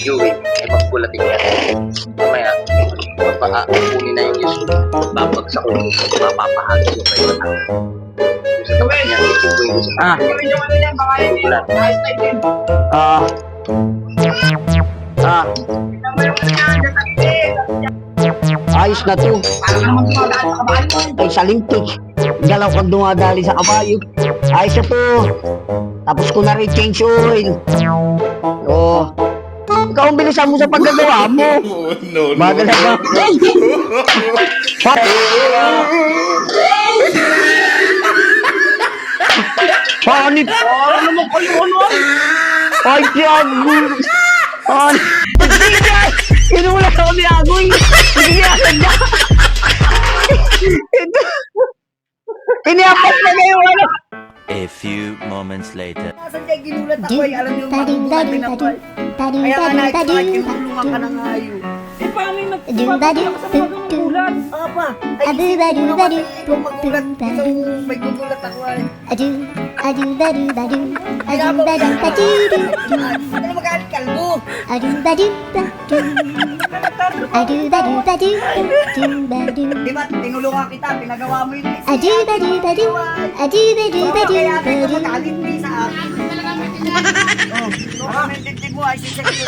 viewing, ay magkulating yan. Mamaya, kunin na yung news, babagsak ko, mapapahagis yung kayo na. Sa tapat niya, ikibuhin ko sa Ayos na to. Ay, salintik. Galaw kang dumadali sa kabayo. Ayos na to. Tapos ko na rin change oil. Oh. Ikaw ang bilisan mo sa paggagawa mo. No, no. Bagal na ba? Panit! Ano naman kayo ano? Ay, tiyago! Panit! Sige! Inula ako ni Agoy! Sige, asan niya? Ito! Piniapat na na yung ano! A few moments later. Saan niya ginulat ako ay alam yung mabubukan pinapal. Kaya nga nakikitulungan ka ng hayo. Eh paano yung nagpapagulak ka sa mga ulan? Apa, ay isipin mo naman yung magulat. Isang may gugulat ako ay. Ano magalit kalbo? Di ba tinulungan kita, pinagawa mo yun. Kaya kita magalit din sa akin. Oh, baka may dibdib mo ay sisakit.